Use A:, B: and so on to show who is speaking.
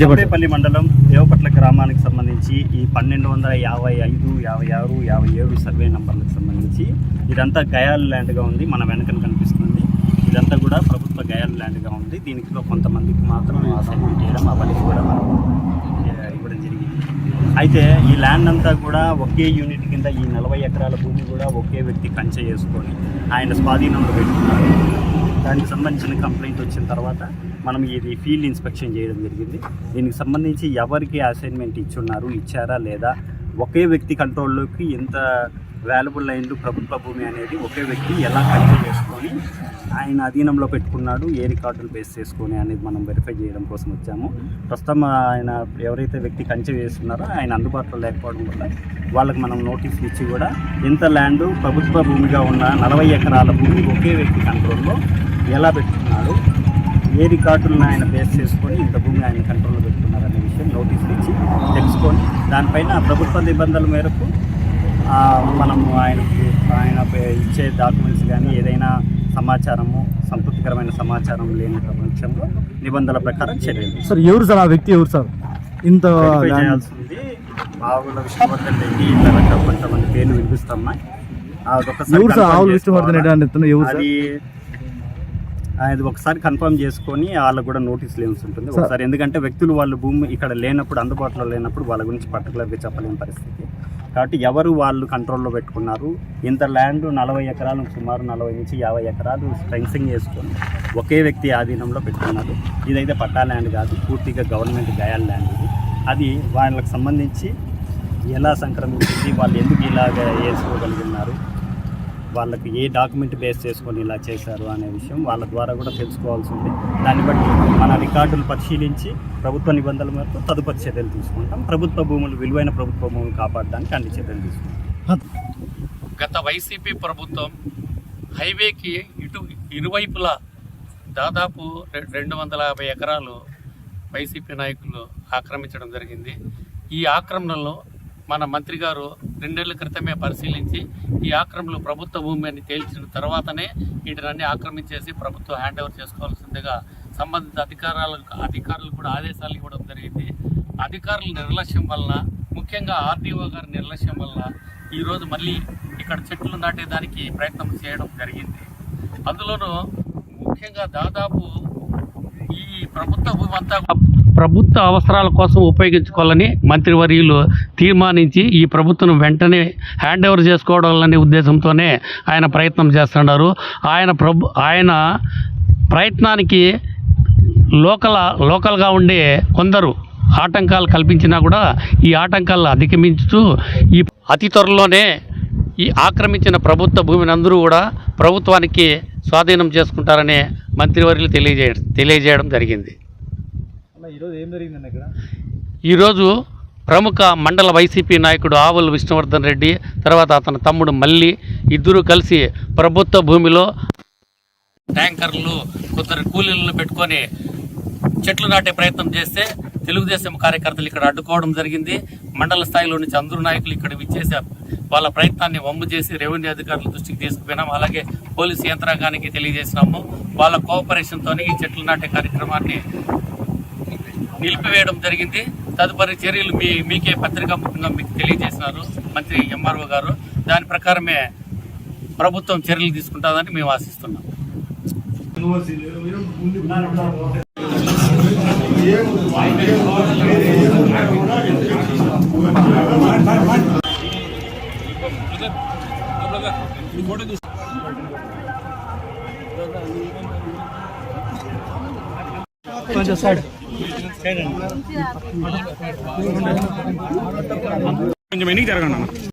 A: చెప్పేపల్లి మండలం దేవపట్ల గ్రామానికి సంబంధించి ఈ 1255, 56, 57 సర్వే నంబర్లకు సంబంధించి ఇదంతా గయాల్ ల్యాండ్గా ఉంది. మన వెనకన కనిపిస్తుంది. ఇదంతా కూడా ప్రభుత్వ గయాల్ ల్యాండ్గా ఉంది. దీనిలో కొంతమందికి మాత్రం అసైన్మెంట్ చేయడం అవన్నీ కూడా మనం ఇవ్వడం జరిగింది. అయితే ఈ ల్యాండ్ అంతా కూడా ఒకే యూనిట్ కింద ఈ 40 ఎకరాల భూమి కూడా ఒకే వ్యక్తి కంచె చేసుకొని ఆయన స్వాధీనంలో పెట్టుకున్నారు. దానికి సంబంధించిన కంప్లైంట్ వచ్చిన తర్వాత మనం ఇది ఫీల్డ్ ఇన్స్పెక్షన్ చేయడం జరిగింది. దీనికి సంబంధించి ఎవరికి అసైన్మెంట్ ఇచ్చారా లేదా, ఒకే వ్యక్తి కంట్రోల్లోకి ఎంత వాల్యుబుల్ ల్యాండ్ ప్రభుత్వ భూమి అనేది ఒకే వ్యక్తి ఎలా కంచె చేసుకొని ఆయన అధీనంలో పెట్టుకున్నాడు, ఏ రికార్డులు బేస్ చేసుకొని అనేది మనం వెరిఫై చేయడం కోసం వచ్చాము. ప్రస్తుతం ఆయన ఎవరైతే వ్యక్తి కంచె వేస్తున్నారో ఆయన అందుబాటులో లేకపోవడం వల్ల వాళ్ళకి మనం నోటీసులు ఇచ్చి కూడా ఇంత ల్యాండ్ ప్రభుత్వ భూమిగా ఉన్న 40 ఎకరాల భూమి ఒకే వ్యక్తి కంట్రోల్లో ఎలా పెట్టుకున్నాడు, ఏ రికార్డులను ఆయన బేస్ చేసుకొని ఇంత భూమి ఆయన కంట్రోల్లో పెట్టుకున్నారు అనే విషయం నోటీసులు ఇచ్చి తెలుసుకొని దానిపైన ప్రభుత్వ నిబంధనల మేరకు మనము ఆయన ఇచ్చే డాక్యుమెంట్స్ కానీ ఏదైనా సమాచారము సంతృప్తికరమైన సమాచారం లేని పక్షంలో నిబంధనల ప్రకారం చర్యలు.
B: సార్ ఎవరు సార్ ఆ వ్యక్తి, ఎవరు సార్ ఇంత
A: చేయాల్సింది? ఆవుల విష్ణువర్ధన్ రెడ్డి, ఇలా కొంతమంది పేర్లు వినిపిస్తున్నాయి. అది ఒకసారి కన్ఫర్మ్ చేసుకొని వాళ్ళకు కూడా నోటీసులు ఏమి ఉంటుంది ఒకసారి. ఎందుకంటే వ్యక్తులు వాళ్ళ భూమి ఇక్కడ లేనప్పుడు, అందుబాటులో లేనప్పుడు వాళ్ళ గురించి పర్టికులర్గా చెప్పలేని పరిస్థితి. కాబట్టి ఎవరు వాళ్ళు కంట్రోల్లో పెట్టుకున్నారు, ఇంత ల్యాండ్ 40 ఎకరాలు, సుమారు 40 నుంచి 50 ఎకరాలు ఫెన్సింగ్ చేసుకొని ఒకే వ్యక్తి ఆధీనంలో పెట్టుకున్నారు. ఇదైతే పట్టా ల్యాండ్ కాదు, పూర్తిగా గవర్నమెంట్ గయాల్ ల్యాండ్ ఇది. అది వాళ్ళకి సంబంధించి ఎలా సంక్రమించింది, వాళ్ళు ఎందుకు ఇలాగ వేసుకోగలిగినారు, వాళ్ళకి ఏ డాక్యుమెంట్ బేస్ చేసుకొని ఇలా చేశారు అనే విషయం వాళ్ళ ద్వారా కూడా తెలుసుకోవాల్సి ఉంది. దాన్ని బట్టి మన రికార్డులు పరిశీలించి ప్రభుత్వ నిబంధనల మేరకు తదుపరి చర్యలు తీసుకుంటాం. ప్రభుత్వ భూములు, విలువైన ప్రభుత్వ భూములు కాపాడడానికి అన్ని చర్యలు తీసుకుంటాం.
C: గత వైసీపీ ప్రభుత్వం హైవేకి ఇరువైపులా దాదాపు 250 ఎకరాలు వైసీపీ నాయకులు ఆక్రమించడం జరిగింది. ఈ ఆక్రమణలో మన మంత్రి గారు 2 నెలల క్రితమే పరిశీలించి ఈ ఆక్రమణలు ప్రభుత్వ భూమి అని తేల్చిన తర్వాతనే వీటినన్నీ ఆక్రమించేసి ప్రభుత్వం హ్యాండ్ ఓవర్ చేసుకోవాల్సిందిగా సంబంధిత అధికారులు కూడా ఆదేశాలు ఇవ్వడం జరిగింది. అధికారుల నిర్లక్ష్యం వలన, ముఖ్యంగా ఆర్డీఓ గారి నిర్లక్ష్యం వలన ఈరోజు మళ్ళీ ఇక్కడ చెట్లు నాటేదానికి ప్రయత్నం చేయడం జరిగింది. అందులోనూ ముఖ్యంగా దాదాపు ఈ ప్రభుత్వ భూమి అంతా ప్రభుత్వ అవసరాల కోసం ఉపయోగించుకోవాలని మంత్రివర్యులు తీర్మానించి ఈ ప్రభుత్వం వెంటనే హ్యాండ్ ఓవర్ చేసుకోవడాలనే ఉద్దేశంతోనే ఆయన ప్రయత్నం చేస్తున్నారు. ఆయన ప్రయత్నానికి లోకల్గా ఉండే కొందరు ఆటంకాలు కల్పించినా కూడా ఈ ఆటంకాలను అధిగమించుతూ ఈ అతి త్వరలోనే ఈ ఆక్రమించిన ప్రభుత్వ భూమిని అందరూ కూడా ప్రభుత్వానికి స్వాధీనం చేసుకుంటారనే మంత్రివర్యులు తెలియజేయడం జరిగింది. ఈరోజు ప్రముఖ మండల వైసీపీ నాయకుడు ఆవుల విష్ణువర్ధన్ రెడ్డి, తర్వాత అతని తమ్ముడు మల్లి ఇద్దరు కలిసి ప్రభుత్వ భూమిలో ట్యాంకర్లు కొందరు కూలీలను పెట్టుకొని చెట్లు నాటే ప్రయత్నం చేస్తే తెలుగుదేశం కార్యకర్తలు ఇక్కడ అడ్డుకోవడం జరిగింది. మండల స్థాయిలో నుంచి అందరూ నాయకులు ఇక్కడ విచ్చేసారు. వాళ్ళ ప్రయత్నాన్ని వమ్ము చేసి రెవెన్యూ అధికారుల దృష్టికి తీసుకుపోయినాము. అలాగే పోలీసు యంత్రాంగానికి తెలియజేసినాము. వాళ్ళ కోఆపరేషన్తో ఈ చెట్లు నాటే కార్యక్రమాన్ని నిలిపివేయడం జరిగింది. తదుపరి చర్యలు మీకే పత్రికాముఖంగా మీకు తెలియజేసినారు మంత్రి ఎంఆర్ఓ గారు. దాని ప్రకారమే ప్రభుత్వం చర్యలు తీసుకుంటుందని మేము ఆశిస్తున్నాం.
B: కొంచెం సైడ్
D: కొంచెం ఎన్నికి జరగండి.